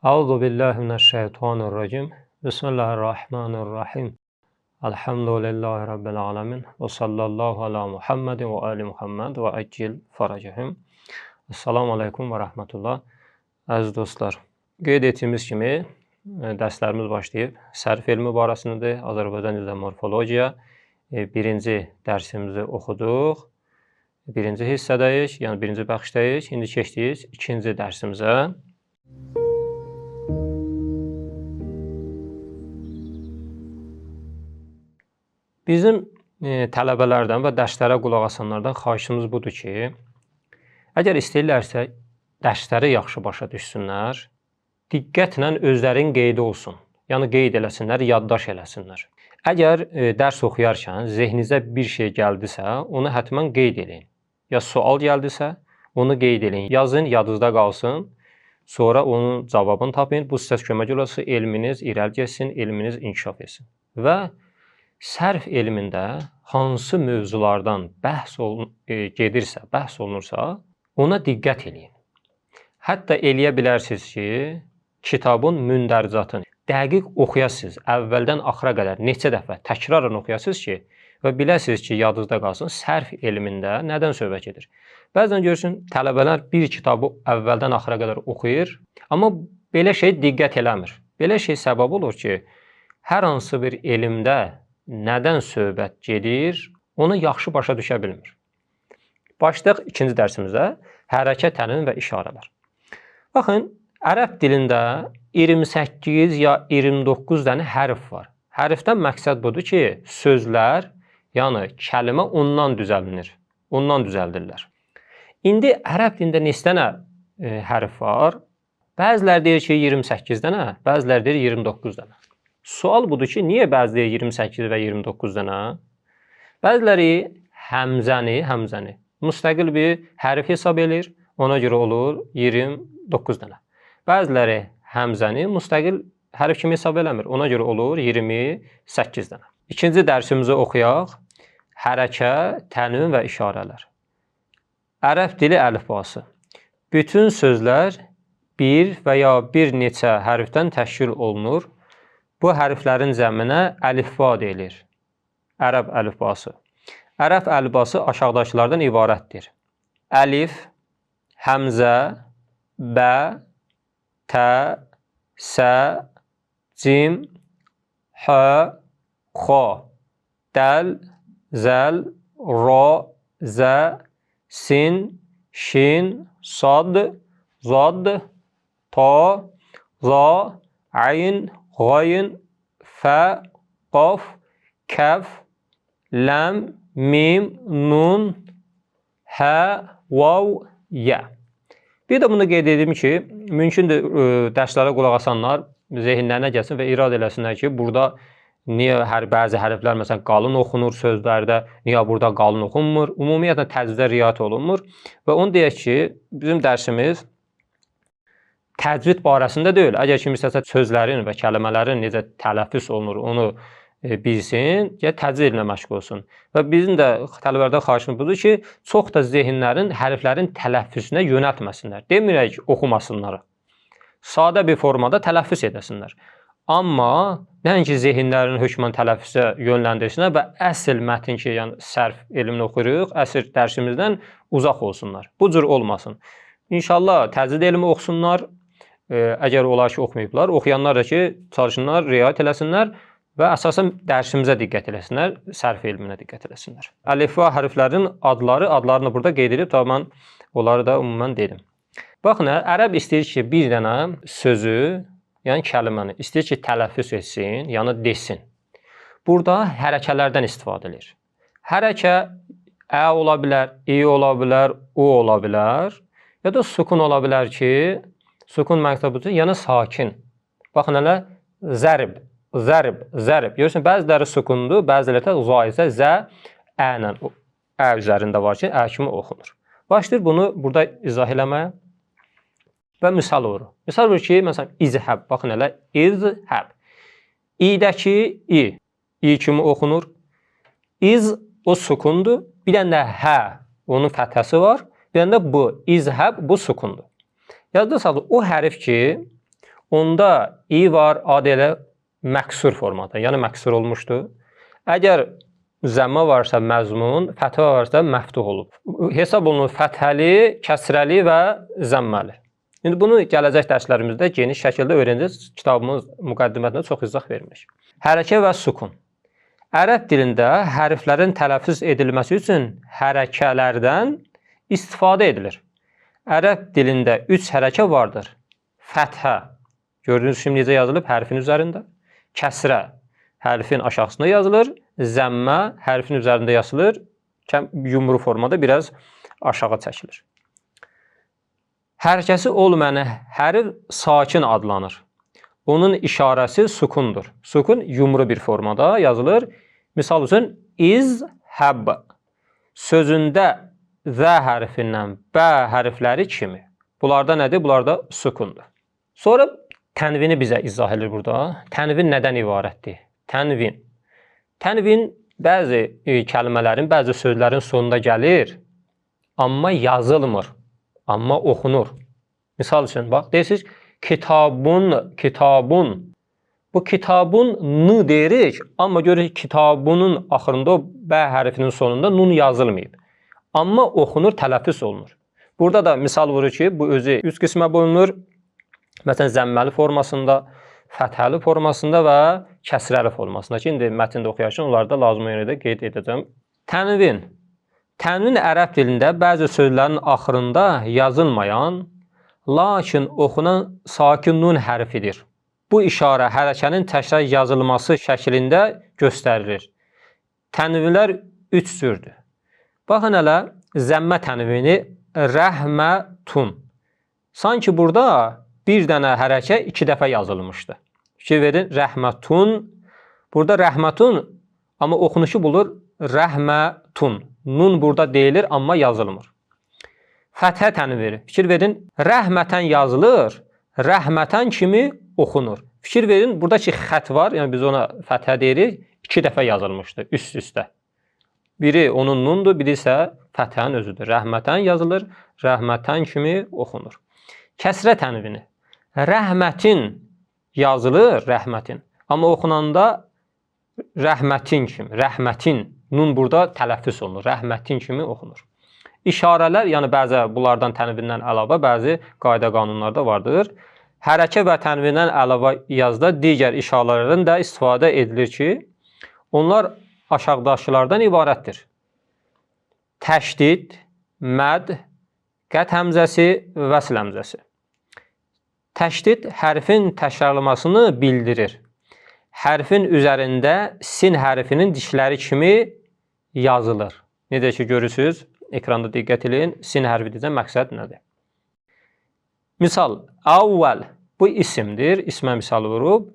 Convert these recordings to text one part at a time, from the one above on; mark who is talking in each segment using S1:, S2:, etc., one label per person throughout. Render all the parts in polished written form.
S1: Euzu billahi mineşşeytanirracim. Bismillahirrahmanirrahim. Elhamdülillahi rabbil alamin. Və sallallahu ala Muhammedin və ali Muhammed və əcil faracəhim. Assalamu aleykum və rahmetullah. Əziz dostlar, qeyd etdiyimiz kimi dərslərimiz başlayıb. Sərf elmi barəsində Azərbaycan dilində morfologiya birinci dərsimizi oxuduq. Birinci hissədəyik, yəni birinci bəxşdəyik. İndi keçdik ikinci dərsimizə. Bizim tələbələrdən və dərslərə qulaq asanlardan xahişimiz budur ki, əgər istəyirlərsə dərsləri yaxşı başa düşsünlər, diqqətlə özlərinin qeydi olsun. Yəni qeyd eləsinlər, yaddaş eləsinlər. Əgər dərs oxuyarkən zehninizə bir şey gəldisə, onu həttəmən qeyd edin. Ya sual gəldisə, onu qeyd edin. Yazın, yadınızda qalsın. Sonra onun cavabını tapın. Bu sizə kömək olası elminiz irəli getsin, elminiz inkişaf etsin. Və sərf elmində hansı mövzulardan bəhs olunursa, ona diqqət edin. Hətta eləyə bilərsiniz ki, kitabın mündəricatını dəqiq oxuyasınız. Əvvəldən axıra qədər neçə dəfə təkrarən oxuyasınız ki, və biləsiniz ki, yadınızda qalsın, sərf elmində nədən söhbət gedir. Bəzən görürsün, tələbələr bir kitabı əvvəldən axıra qədər oxuyur, amma belə şey diqqət eləmir. Belə şey səbəb olur ki, hər hansı bir elmdə nədən söhbət gedir, onu yaxşı başa düşə bilmir. Başlayaq ikinci dərsimizə, hərəkət, tənvin və işarələr. Baxın, ərəb dilində 28 ya 29 dənə hərf var. Hərfdən məqsəd budur ki, sözlər, yəni kəlmə ondan düzəlinir, ondan düzəldirlər. İndi ərəb dilində neçə dənə hərf var? Bəziləri deyir ki, 28 dənə, bəziləri deyir 29 dənə. Sual budur ki, niyə bəziləri 28 və 29 dənə? Bəziləri həmzəni müstəqil bir hərf hesab edir, ona görə olur 29 dənə. Bəziləri həmzəni müstəqil hərf kimi hesab eləmir, ona görə olur 28 dənə. İkinci dərsimizi oxuyaq. Hərəkət, tənvin və işarələr. Ərəb dili əlifbası. Bütün sözlər bir və ya bir neçə hərfdən təşkil olunur. Bu hərflərin cəminə əlifba deyilir. Ərəb əlifbası. Ərəb əlifbası aşağıdakılardan ibarətdir. Əlif, həmzə, bə, tə, sə, cim, hə, xo, dəl, zəl, ro, zə, sin, şin, sad, zad, ta, za, ayn, qayn, fə, qaf, kəf, ləm, mim, nun, hə, vav, yə. Bir də bunu qeyd edeyim ki, mümkündür dərslərə qulaq asanlar zehinlərinə gəlsin və irad eləsinlər ki, burada niyə bəzi hərflər məsələn qalın oxunur sözlərdə, niyə burada qalın oxunmur, ümumiyyətlə təcvidə riayət olunmur. Və onu deyək ki, bizim dərsimiz təcvid barəsində deyil. Əgər kim istəsə sözlərin və kəlmələrin necə tələffüz olunur, onu bilsin, təcvid ilə məşğul olsun. Və bizim də tələbələrdən xahişimiz budur ki, çox da zehinlərin hərflərin tələffüzünə yönəltməsinlər. Demirək ki, oxumasınlar. Sadə bir formada tələffüz edəsinlər. Amma nəinki zehinlərin hökmən tələffüzə yönləndirsinlər və əsl mətin ki, yəni sərf elmini oxuyuruq, əsl dərsimizdən uzaq olsunlar. Bu cür olmasın. İnşallah təcvid elmi oxusunlar. Əgər olar ki, oxumayıblar, oxuyanlar da ki, çalışsınlar, riayət eləsinlər və əsasən dərsimizə diqqət eləsinlər, sərf elminə diqqət eləsinlər. Əlifba hərflərin adlarını burada qeyd edib, tabi mən onları da ümumən dedim. Baxın, ərəb istəyir ki, bir dənə sözü, yəni kəlməni istəyir ki, tələffüz etsin, yəni desin. Burada hərəkələrdən istifadə edir. Hərəkə ə ola bilər, i ola bilər, o ola bilər, ya da sukun ola bilər ki, sukun məqsəbudur, yəni sakin. Baxın, hələ zərb, zərb, zərb. Görürsün, bəziləri sukundur, bəziləri də zaisə, zə, ə ilə, ə üzərində var ki, ə kimi oxunur. Başlayır bunu burada izah eləməyə və misal olur. Misal olur ki, məsələn, izhəb. Baxın, hələ izhəb. İdəki i kimi oxunur. İz, o sukundur. Bir dənə də hə, onun fəthəsi var. Bir dənə də bu, izhəb, bu sukundur. Yadda salın, o hərif ki, onda i var, a elə məksur formada, yəni məksur olmuşdur. Əgər zəmmə varsa məzmun, fəthə varsa məftuh olub. Hesab olunur fəthəli, kəsrəli və zəmməli. İndi bunu gələcək dərslərimizdə geniş şəkildə öyrənəcəyik. Kitabımız müqəddimətində çox izah vermiş. Hərəkə və sukun. Ərəb dilində hərflərin tələffüz edilməsi üçün hərəkələrdən istifadə edilir. Ərəb dilində 3 hərəkə vardır. Fəthə, gördüyünüz kimi necə yazılıb hərfin üzərində. Kəsrə, hərfin aşağısında yazılır. Zəmmə, hərfin üzərində yazılır. Yumru formada biraz aşağı çəkilir. Hərəkəsi olmayan hərf sakin adlanır. Onun işarəsi sukundur. Sukun yumru bir formada yazılır. Misal üçün, izhəb sözündə Z hərfindən B hərfləri kimi. Bunlarda nədir? Bunlarda sukundur. Sonra tənvini bizə izah edir burada. Tənvin nədən ibarətdir? Tənvin. Tənvin bəzi kəlmələrin, bəzi sözlərin sonunda gəlir, amma yazılmır, amma oxunur. Misal üçün, bax, deyirsiniz, kitabun, kitabun. Bu kitabun n deyirik, amma görürük kitabunun axırında o B hərfinin sonunda nun yazılmayıb. Amma oxunur, tələffüz olunur. Burada da misal vurur ki, bu özü 3 qismə bölünür. Məsələn, zəmməli formasında, fəthəli formasında və kəsrəli formasında ki, indi mətndə oxuyarkən onlarda lazım yerdə qeyd edəcəm. Tənvin. Tənvin ərəb dilində bəzi sözlərin axırında yazılmayan, lakin oxunan sakin nun hərfidir. Bu işarə hərəkənin təkrar yazılması şəklində göstərilir. Tənvinlər 3 cürdür. Baxın hələ zəmmə tənvini rəhmətun. Sanki burada bir dənə hərəkə 2 dəfə yazılmışdı. Fikir verin, rəhmətun. Burada rəhmətun, amma oxunuşu bulur rəhmətun. Nun burada deyilir, amma yazılmır. Fəthə tənviri. Fikir verin, rəhmətən yazılır, rəhmətən kimi oxunur. Fikir verin, buradakı xət var, yəni biz ona fəthə deyirik, 2 dəfə yazılmışdı üst-üstə. Biri onun nundur, biri isə fəthənin özüdür. Rəhmətən yazılır, rəhmətən kimi oxunur. Kəsrə tənvini. Rəhmətin yazılır, rəhmətin. Amma oxunanda rəhmətin kimi, rəhmətin. Nun burada tələffüz olunur, rəhmətin kimi oxunur. İşarələr, yəni bəzi bunlardan tənvindən əlavə bəzi qayda qanunlar da vardır. Hərəkə və tənvindən əlavə yazda digər işarələrdən də istifadə edilir ki, onlar aşağıdakılardan ibarətdir. Təşdid, məd, qət həmzəsi, vəsl həmzəsi. Təşdid hərfin təkrarlamasını bildirir. Hərfin üzərində sin hərfinin dişləri kimi yazılır. Necə ki, görürsünüz, ekranda diqqət edin, sin hərfi deyəcəm, məqsəd nədir? Misal, avvəl, bu isimdir, ismə misal vurub.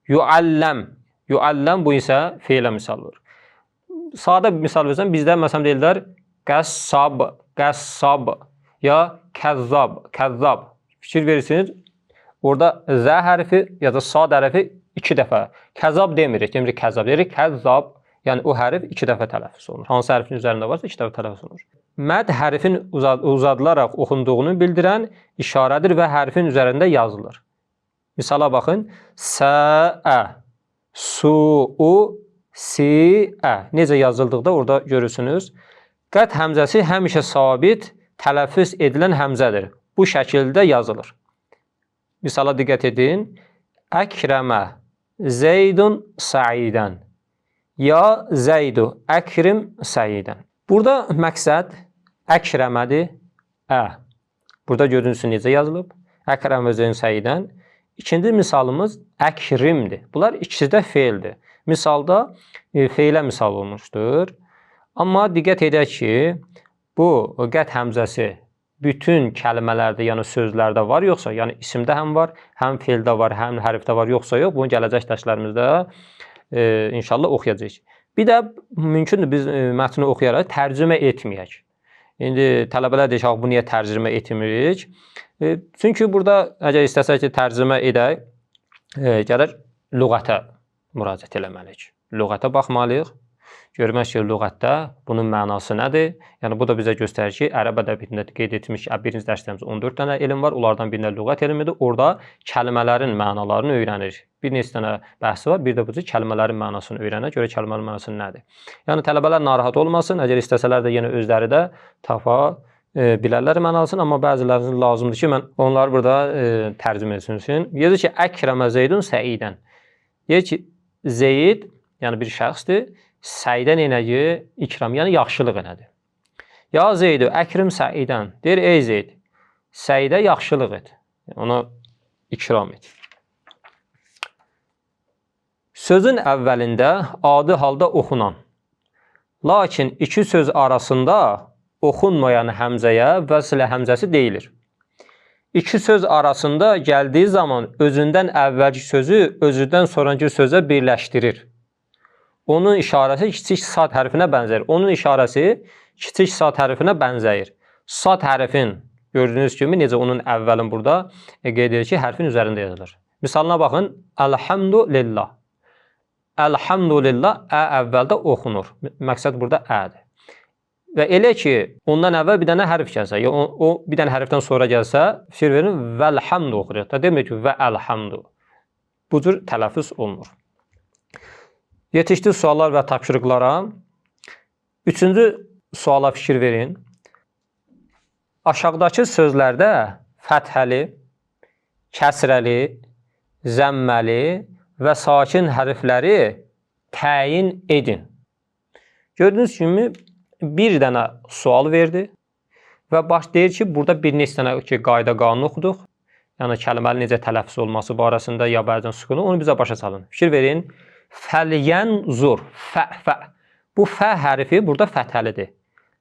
S1: Yualləm, yualləm bu isə feilə misal vurur. Sadə bir misal versəm, bizdə məsələn deyirlər qəssab, qəssab ya kəzzab, kəzzab. Fikir verirsiniz, orada Z hərfi ya da sad hərfi 2 dəfə. Kəzzab demirik, demirik kəzzab, deyirik kəzzab. Yəni o hərf 2 dəfə tələffüz olunur. Hansı hərfin üzərində varsa 2 dəfə tələffüz olunur. Məd hərfin uzadılaraq oxunduğunu bildirən işarədir və hərfin üzərində yazılır. Misala baxın. Səə, su-u, si-ə. Necə yazıldıqda orada görürsünüz. Qət həmzəsi həmişə sabit tələffüz edilən həmzədir. Bu şəkildə yazılır. Misala diqqət edin. Əkrəmə, Zeydun, Səidən. Ya Zeydu, Əkrim, Səidən. Burada məqsəd əkrəmədir, ə. Burada gördüyünüz necə yazılıb? Əkrəm və Zeydun, Səidən. İkinci misalımız əkrimdir. Bunlar ikisi də feildir. Misalda feilə misal olmuşdur. Amma diqqət edək ki, bu qət həmzəsi bütün kəlmələrdə, yəni sözlərdə var yoxsa, yəni isimdə həm var, həm feildə var, həm hərfdə var yoxsa yox, bunu gələcək dərslərimizdə inşallah oxuyacağıq. Bir də mümkündür biz mətni oxuyaraq tərcümə etməyək. İndi tələbələr deyək, bu niyə tərcümə etmirik? Çünki burada əgər istəsək ki, tərcümə edək, gərək lüğətə müraciət eləməliyik. Lüğətə baxmalıyıq. Görmək ki, lüğətdə bunun mənası nədir? Yəni bu da bizə göstərir ki, ərəb ədəbiyyatında qeyd etmiş ki, birinci dərslərimizdə 14 dənə elm var. Onlardan birində lüğət elmidir. Orada kəlmələrin mənalarını öyrənirik. Bir neçə dənə bəhsi var. Bir də bu kəlmələrin mənasını öyrənək. Görə kəlmələrin mənası nədir? Yəni tələbələr narahat olmasın. Əgər istəsələr də yenə özləri də tapa bilərlər mənasını, amma bəzilərinin lazımdır ki, mən onları burada tərcümə etsin. Yazır ki, Əkrəmə Zeydun Səidən. Deyir ki, Zeyd, yəni bir şəxsdir, Səidən enəyi ikram, yəni yaxşılıq elədi. Ya Zeydü, Əkrim Səidən. Deyir, ey Zeyd, Səidə yaxşılıq et. Ona ikram et. Sözün əvvəlində adi halda oxunan, lakin iki söz arasında oxunmayan həmzəyə vəslə həmzəsi deyilir. İki söz arasında gəldiyi zaman özündən əvvəlki sözü özündən sonraki sözə birləşdirir. Onun işarəsi kiçik sad hərfinə bənzəyir. Onun işarəsi kiçik sad hərfinə bənzəyir. Sad hərfin gördüyünüz kimi necə onun əvvəlin burada qeyd edir ki, hərfin üzərində yazılır. Misalına baxın. Elhamdülillah. Elhamdülillah ə əvvəldə oxunur. Məqsəd burada ədir. Və elə ki, ondan əvvəl bir dənə hərf gəlsə, ya o bir dənə hərfdən sonra gəlsə, fikir verin, vəlhamdu oxuyur. Da demək ki, və əlhamdu. Bu cür tələffüz olunur. Yetişdi suallar və tapşırıqlara. Üçüncü suala fikir verin. Aşağıdakı sözlərdə fəthəli, kəsrəli, zəmməli və sakin hərfləri təyin edin. Gördüyünüz kimi, bir dənə sual verdi və baş deyir ki, burada bir neçə dənə qayda qanun oxuduq. Yəni kəlməli necə tələffüz olması barəsində ya bəzən sükunu, onu bizə başa salın. Fikir verin. Fəlyənzur, fə. Bu fə hərfi burada fəthəlidir.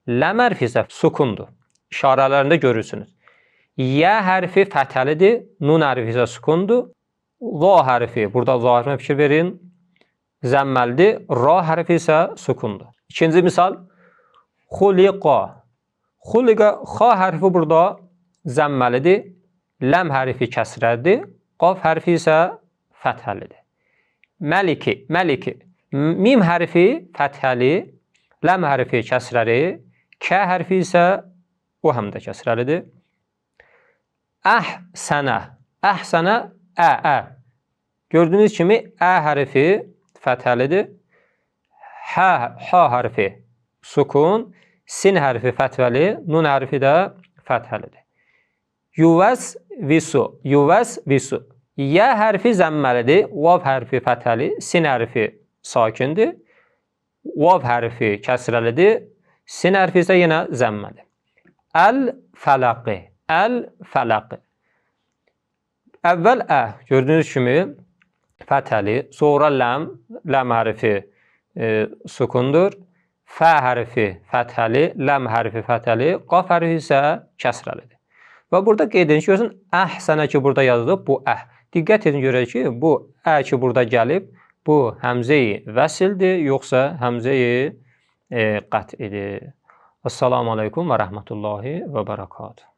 S1: Ləm hərfi isə sukundur. İşarələrində görürsünüz. Yə hərfi fəthəlidir, nun hərfi isə sukundur. La hərfi, burada la hərfinə fikir verin, zəmməlidir. Ra hərfi isə sukundur. İkinci misal. Xuliqa. Xuliqa, xa hərfi burada zəmməlidir. Ləm hərfi kəsrədir. Qaf hərfi isə fəthəlidir. Məliki, məliki. Mim hərfi fəthəli. Ləm hərfi kəsrəli. Kə hərfi isə o həm də kəsrəlidir. Əhsənə. Əhsənə, ə. Gördüyünüz kimi, ə hərfi fəthəlidir. Ha hərfi sukun. Sin hərfi fəthəli, nun hərfi də fəthəlidir. Yuvəs visu, yuvəs visu. Yə hərfi zəmməlidir, vav hərfi fəthəli, sin hərfi sakindir. Vav hərfi kəsrəlidir, sin hərfi isə yenə zəmməli. Əl-fələqi, əl-fələqi. Əvvəl ə, gördüyünüz kimi fəthəli, sonra ləm hərfi sukundur. Fə hərfi fəthəli, ləm hərfi fəthəli, qaf hərfi isə kəsrəlidir. Və burada qeyd edin ki, görün, əhsənə ki, burada yazılıb, bu əh. Diqqət edin görək ki, bu ə ki, burada gəlib, bu həmzə-i vəsildir, yoxsa həmzə-i qət'idir. Assalamu aleykum və rəhmətullahi və bərəkatuhu.